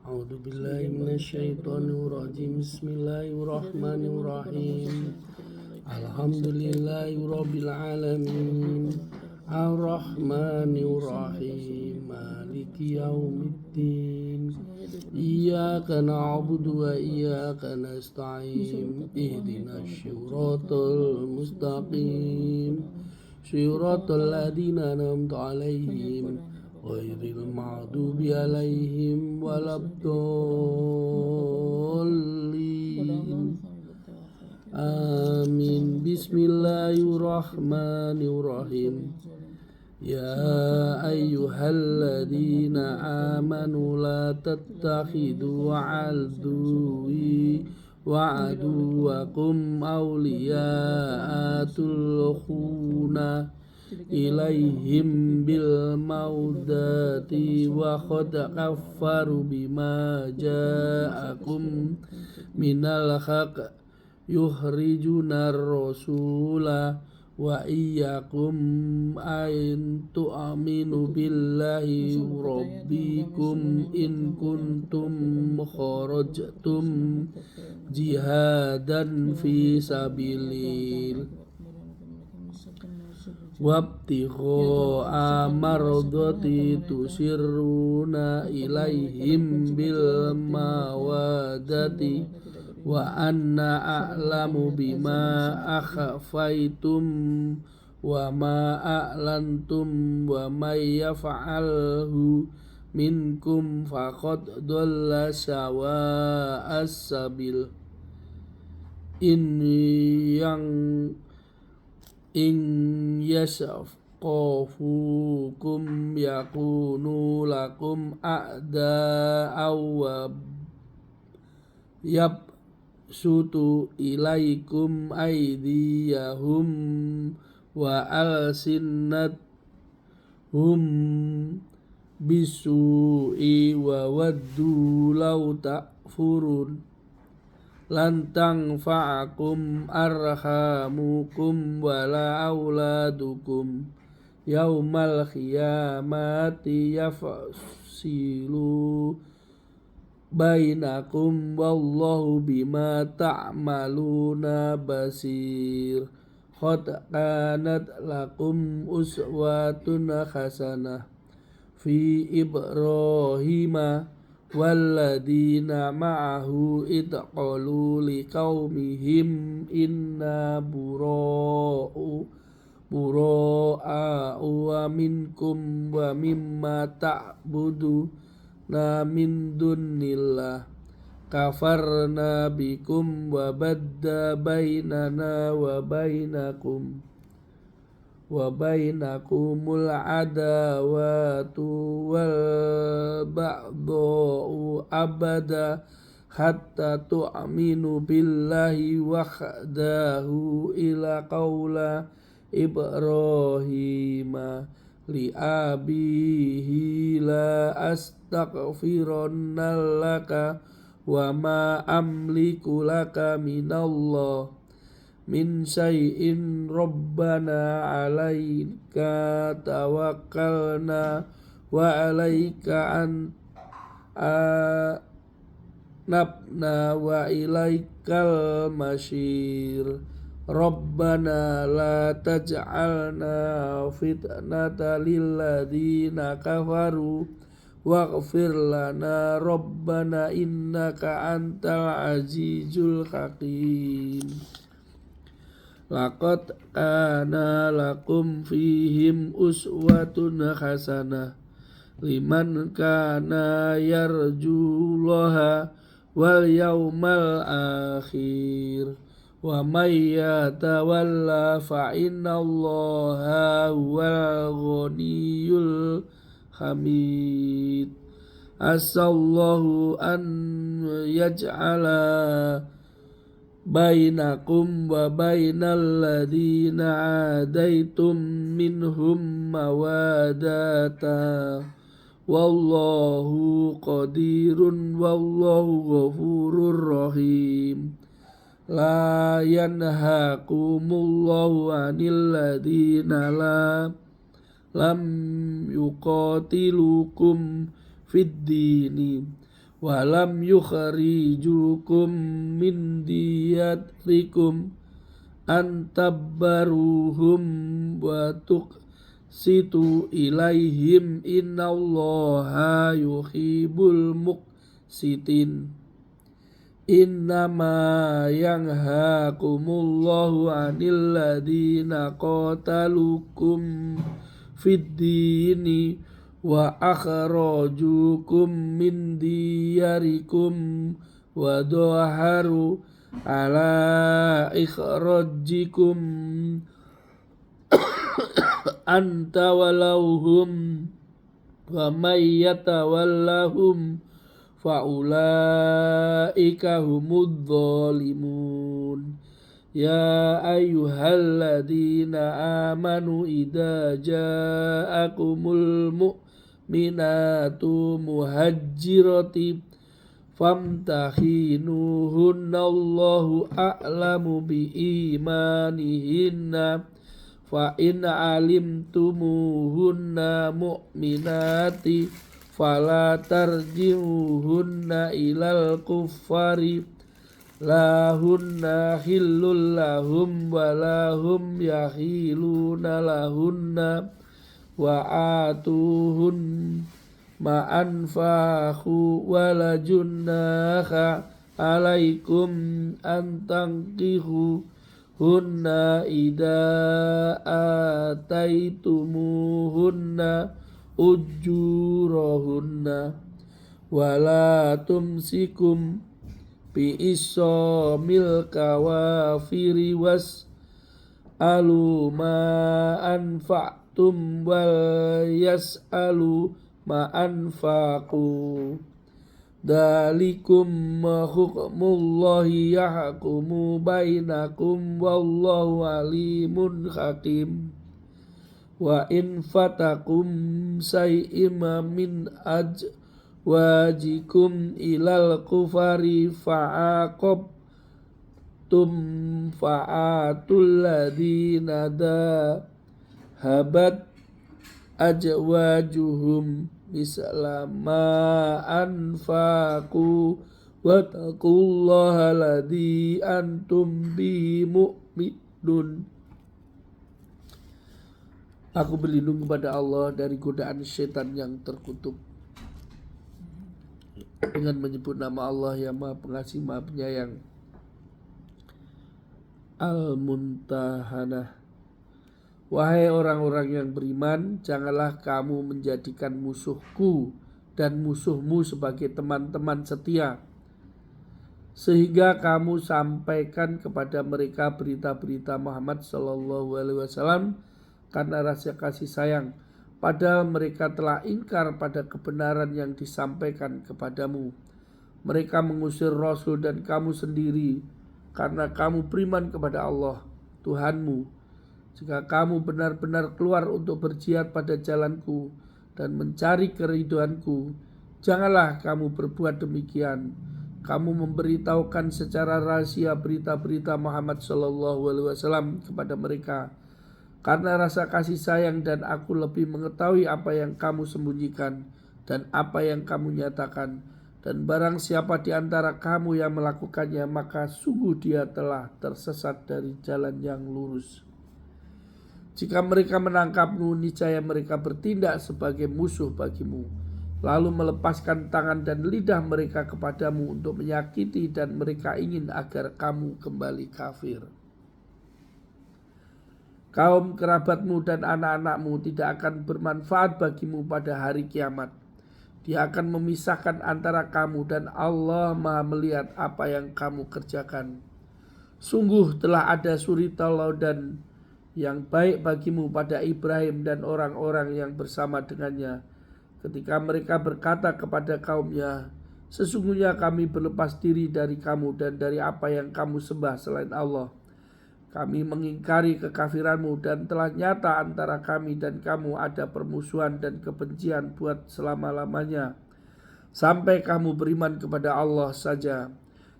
A'udzu billahi minasyaitonir rajim. Bismillahirrahmanirrahim. Alhamdulillahi rabbil alamin. Ar-Rahmanir Rahim. Maliki yaumiddin. Iyyaka na'budu wa iyyaka nasta'in. Ihdinas siratal mustaqim. Siratal ladzina an'amta 'alaihim ghairil maghdubi 'alaihim waladdallin. Amin. Bismillahirrahmanirrahim. Ya ayyuhalladzina amanu la tattakhidu aduwwi wa aduwwakum awliya'a tulkhuna ilaihim bil maudati wa qad kaffaru bima ja'akum minal haqq yukhrijunar rasula wa iyyakum an tu'minu billahi rabbikum in kuntum kharajtum jihadan fi sabilil wabtigha'a mardati tusirruna ilaihim bil mawadati wa anna a'lamu bima akhfaytum wa ma a'lantum wa may yaf'alhu minkum faqad dhalla sawa'as sabil. In yasqafukum yakunu lakum a'da'aw wa yabsutu ilaikum aydiyahum wa alsinnathum bisu'i wa waddu law takfurun lan tanfa'akum arhamukum wala auladukum yaumal qiyamati yafsilu bainakum wallahu bima ta'maluna basir. Qad kanat lakum uswatun hasanah fi Ibrahima walladzina ma'ahu id qalu liqaumihim inna bura'u minkum wa mimma ta'buduna min dunillah kafarna bikum wa badda bainana wa bainakumul adawatu wal ba'da'u abada hatta tu'minu billahi wahdahu ila qawla Ibrahima li abihi la astaghfiranna laka wa ma amliku laka minallah min syai'in rabbana alaika tawakkalna wa alaika anabna wa ilaikal masyir. Rabbana la taj'alna fitnata lilladzina kafaru waghfir lana rabbana innaka antal azizul hakim. Laqad kana lakum fihim uswatun hasanah liman kana yarjullaha wal yawmal akhir wa may yatawalla fa innallaha huwal ghaniyyul hamid. Asallahu an yaj'ala bainakum wa bainal ladzina adaitum minhum mawadata wallahu qadirun wallahu ghafurur rahim. La yanhakumullahu anil ladzina lam yuqatilukum fid dini walam yukhrijukum min diyarikum antabbaruhum wa tuqsitu ilaihim innallaha yuhibbul muqsitin. Innama yanhaakumullahu 'anil ladzina qatalukum fid dini wa akhrajukum min diyarikum wa dhaharu ala ikhrajikum anta walauhum wa may yatawallahum faulaika humudz zalimun. Ya ayyuhalladzina amanu idza ja'akumul mu'minatu muhajjirati famtahinuhunna Allahu a'lamu biimanihinna fa in alimtumuhunna mu'minati fala tarji'uhunna ilal kuffari lahunna khillul lahum walahum yakhiluna lahunna wa atuhun ma'anfahu wala junnaha alaikum antangkihu hunna ida ataitumuhunna ujurahunna wala tumsikum bi isomil kawafiri was alu ma anfa'tum wal yas'alu ma anfaqu dalikum hukmullahi yahkumu bainakum wallahu alimun hakim. Wa in fatakum say'ima min wajikum ilal kufari fa'aqabtum fa'atul ladina habat ajwajuhum mislama anfaqu wattaqullaha ladzi antum bihi mu'minun. Aku berlindung kepada Allah dari godaan syaitan yang terkutuk dengan menyebut nama Allah yang Maha Pengasih Maha Penyayang. Al-Muntahanah. Wahai orang-orang yang beriman, janganlah kamu menjadikan musuhku dan musuhmu sebagai teman-teman setia, sehingga kamu sampaikan kepada mereka berita-berita Muhammad SAW karena rasa kasih sayang, padahal mereka telah ingkar pada kebenaran yang disampaikan kepadamu. Mereka mengusir Rasul dan kamu sendiri karena kamu beriman kepada Allah Tuhanmu. Jika kamu benar-benar keluar untuk berjihad pada jalanku dan mencari keridhoanku, janganlah kamu berbuat demikian. Kamu memberitahukan secara rahasia berita-berita Muhammad SAW kepada mereka karena rasa kasih sayang, dan aku lebih mengetahui apa yang kamu sembunyikan dan apa yang kamu nyatakan. Dan barang siapa di antara kamu yang melakukannya, maka sungguh dia telah tersesat dari jalan yang lurus. Jika mereka menangkapmu, niscaya mereka bertindak sebagai musuh bagimu, lalu melepaskan tangan dan lidah mereka kepadamu untuk menyakiti, dan mereka ingin agar kamu kembali kafir. Kaum kerabatmu dan anak-anakmu tidak akan bermanfaat bagimu pada hari kiamat. Dia akan memisahkan antara kamu, dan Allah Maha melihat apa yang kamu kerjakan. Sungguh telah ada suri tauladan yang baik bagimu pada Ibrahim dan orang-orang yang bersama dengannya, ketika mereka berkata kepada kaumnya, sesungguhnya kami berlepas diri dari kamu dan dari apa yang kamu sembah selain Allah. Kami mengingkari kekafiranmu, dan telah nyata antara kami dan kamu ada permusuhan dan kebencian buat selama-lamanya, sampai kamu beriman kepada Allah saja.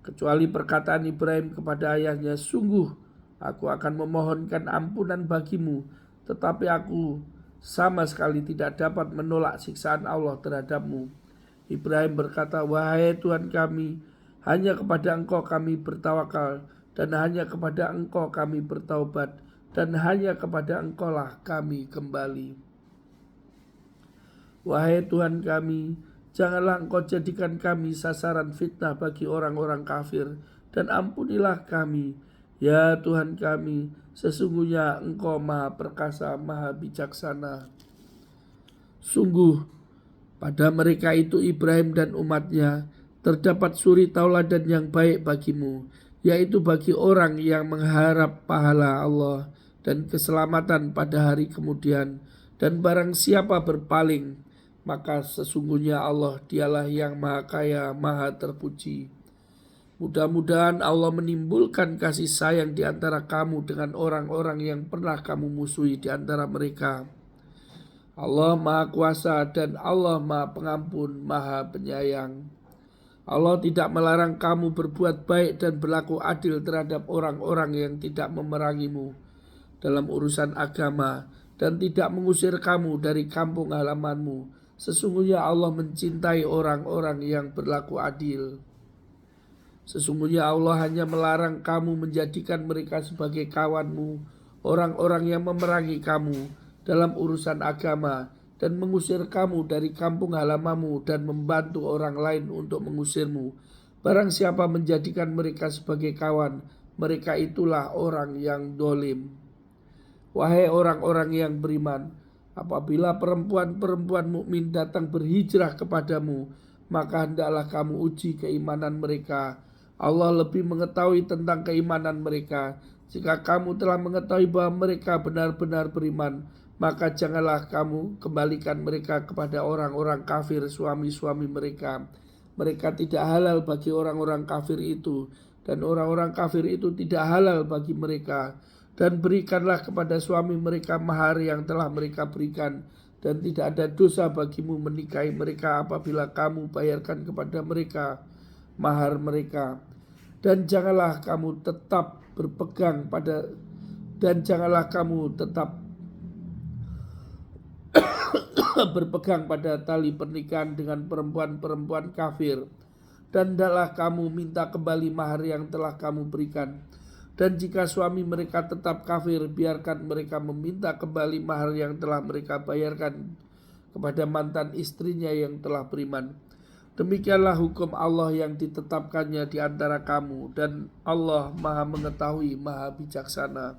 Kecuali perkataan Ibrahim kepada ayahnya, sungguh aku akan memohonkan ampunan bagimu, tetapi aku sama sekali tidak dapat menolak siksaan Allah terhadapmu. Ibrahim berkata, wahai Tuhan kami, hanya kepada Engkau kami bertawakal, dan hanya kepada Engkau kami bertaubat, dan hanya kepada Engkau lah kami kembali. Wahai Tuhan kami, janganlah Engkau jadikan kami sasaran fitnah bagi orang-orang kafir, dan ampunilah kami, ya Tuhan kami, sesungguhnya Engkau maha perkasa, maha bijaksana. Sungguh, pada mereka itu Ibrahim dan umatnya terdapat suri tauladan yang baik bagimu, yaitu bagi orang yang mengharap pahala Allah dan keselamatan pada hari kemudian. Dan barang siapa berpaling, maka sesungguhnya Allah dialah yang maha kaya, maha terpuji. Mudah-mudahan Allah menimbulkan kasih sayang di antara kamu dengan orang-orang yang pernah kamu musuhi di antara mereka. Allah Maha Kuasa dan Allah Maha Pengampun, Maha Penyayang. Allah tidak melarang kamu berbuat baik dan berlaku adil terhadap orang-orang yang tidak memerangimu dalam urusan agama dan tidak mengusir kamu dari kampung halamanmu. Sesungguhnya Allah mencintai orang-orang yang berlaku adil. Sesungguhnya Allah hanya melarang kamu menjadikan mereka sebagai kawanmu, orang-orang yang memerangi kamu dalam urusan agama dan mengusir kamu dari kampung halamanmu dan membantu orang lain untuk mengusirmu. Barang siapa menjadikan mereka sebagai kawan, mereka itulah orang yang dolim. Wahai orang-orang yang beriman, apabila perempuan-perempuan mukmin datang berhijrah kepadamu, maka hendaklah kamu uji keimanan mereka. Allah lebih mengetahui tentang keimanan mereka. Jika kamu telah mengetahui bahwa mereka benar-benar beriman, maka janganlah kamu kembalikan mereka kepada orang-orang kafir, suami-suami mereka. Mereka tidak halal bagi orang-orang kafir itu, dan orang-orang kafir itu tidak halal bagi mereka. Dan berikanlah kepada suami mereka mahar yang telah mereka berikan, dan tidak ada dosa bagimu menikahi mereka apabila kamu bayarkan kepada mereka mahar mereka. Dan janganlah kamu tetap berpegang pada berpegang pada tali pernikahan dengan perempuan-perempuan kafir, dan hendaklah kamu minta kembali mahar yang telah kamu berikan. Dan jika suami mereka tetap kafir, biarkan mereka meminta kembali mahar yang telah mereka bayarkan kepada mantan istrinya yang telah beriman. Demikianlah hukum Allah yang ditetapkannya di antara kamu, dan Allah Maha Mengetahui, Maha Bijaksana.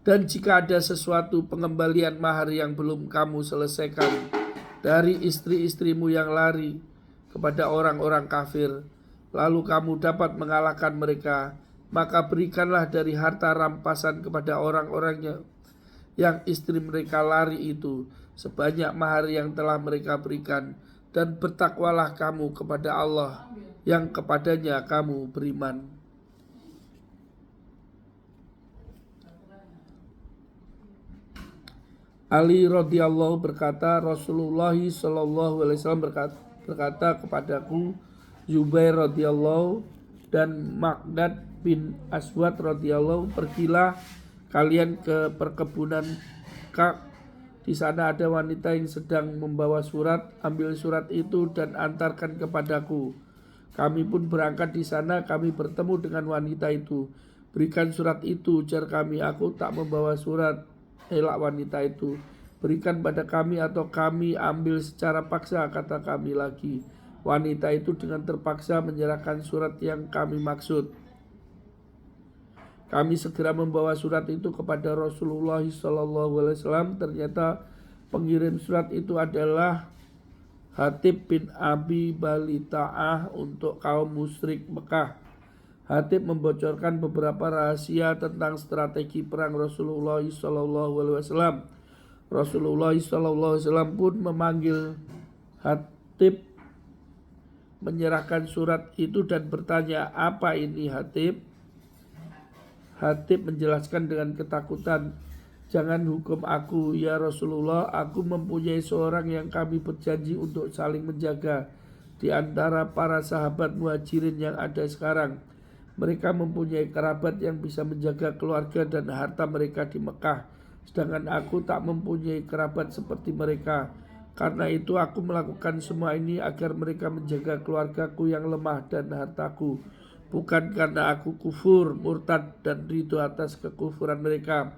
Dan jika ada sesuatu pengembalian mahar yang belum kamu selesaikan dari istri-istrimu yang lari kepada orang-orang kafir, lalu kamu dapat mengalahkan mereka, maka berikanlah dari harta rampasan kepada orang-orang yang istri mereka lari itu sebanyak mahar yang telah mereka berikan, dan bertakwalah kamu kepada Allah yang kepadanya kamu beriman. Ali radhiyallahu berkata, Rasulullah sallallahu alaihi wasallam berkata kepadaku, Zubair radhiyallahu dan Maqdad bin Aswad radhiyallahu, pergilah kalian ke perkebunan Ka'b. Di sana ada wanita yang sedang membawa surat. Ambil surat itu dan antarkan kepadaku. Kami pun berangkat di sana. Kami bertemu dengan wanita itu. Berikan surat itu, ujar kami. Aku tak membawa surat. Elak wanita itu. Berikan pada kami atau kami ambil secara paksa, kata kami lagi. Wanita itu dengan terpaksa menyerahkan surat yang kami maksud. Kami segera membawa surat itu kepada Rasulullah SAW. Ternyata pengirim surat itu adalah Hatib bin Abi Balta'ah untuk kaum musyrik Mekah. Hatib membocorkan beberapa rahasia tentang strategi perang Rasulullah SAW. Rasulullah SAW pun memanggil Hatib, menyerahkan surat itu dan bertanya, apa ini Hatib? Hatib menjelaskan dengan ketakutan, jangan hukum aku ya Rasulullah, aku mempunyai seorang yang kami berjanji untuk saling menjaga di antara para sahabat muhajirin yang ada sekarang. Mereka mempunyai kerabat yang bisa menjaga keluarga dan harta mereka di Mekah, sedangkan aku tak mempunyai kerabat seperti mereka. Karena itu aku melakukan semua ini agar mereka menjaga keluargaku yang lemah dan hartaku, bukan karena aku kufur, murtad dan ridho atas kekufuran mereka.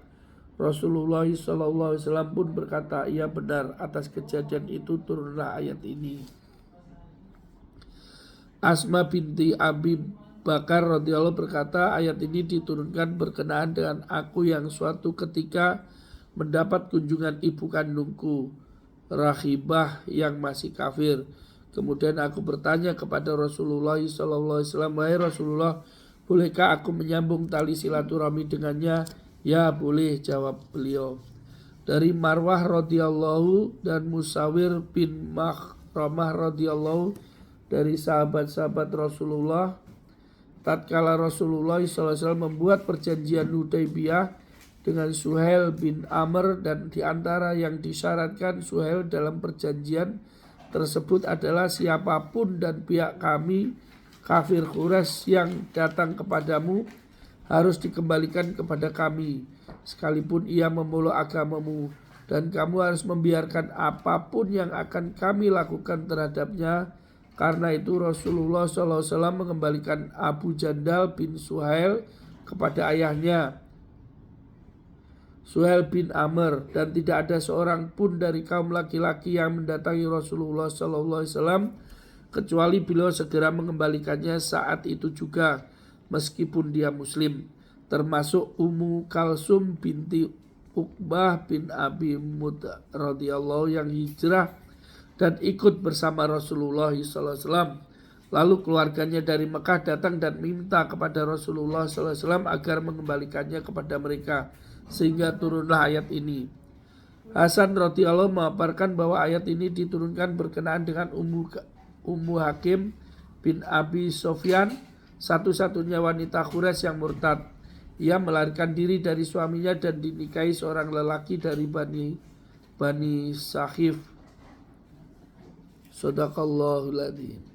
Rasulullah SAW pun berkata, iya benar, atas kejadian itu turunlah ayat ini. Asma binti Abi Bakar radhiyallahu berkata, ayat ini diturunkan berkenaan dengan aku yang suatu ketika mendapat kunjungan ibu kandungku, Rahibah, yang masih kafir. Kemudian aku bertanya kepada Rasulullah SAW, wahai Rasulullah, bolehkah aku menyambung tali silaturahmi dengannya? Ya boleh, jawab beliau. Dari Marwah radhiyallahu dan Musawir bin Makhramah radhiyallahu, dari sahabat-sahabat Rasulullah, tatkala Rasulullah SAW membuat perjanjian Hudaybiyah dengan Suhail bin Amr, dan diantara yang disyaratkan Suhail dalam perjanjian tersebut adalah siapapun dan pihak kami kafir Quraisy yang datang kepadamu harus dikembalikan kepada kami sekalipun ia memeluk agamamu, dan kamu harus membiarkan apapun yang akan kami lakukan terhadapnya. Karena itu Rasulullah SAW mengembalikan Abu Jandal bin Suhail kepada ayahnya Suhail bin Amr, dan tidak ada seorang pun dari kaum laki-laki yang mendatangi Rasulullah SAW kecuali beliau segera mengembalikannya saat itu juga, meskipun dia muslim, termasuk Ummu Kalsum binti Uqbah bin Abi Mut radhiyallahu yang hijrah dan ikut bersama Rasulullah SAW. Lalu keluarganya dari Mekah datang dan minta kepada Rasulullah SAW agar mengembalikannya kepada mereka, sehingga turunlah ayat ini. Hasan radhiyallahu memaparkan bahwa ayat ini diturunkan berkenaan dengan Ummu Hakim bin Abi Sofyan, satu-satunya wanita Quraisy yang murtad. Ia melarikan diri dari suaminya dan dinikahi seorang lelaki dari Bani Sahif. Shadaqallahul adzim.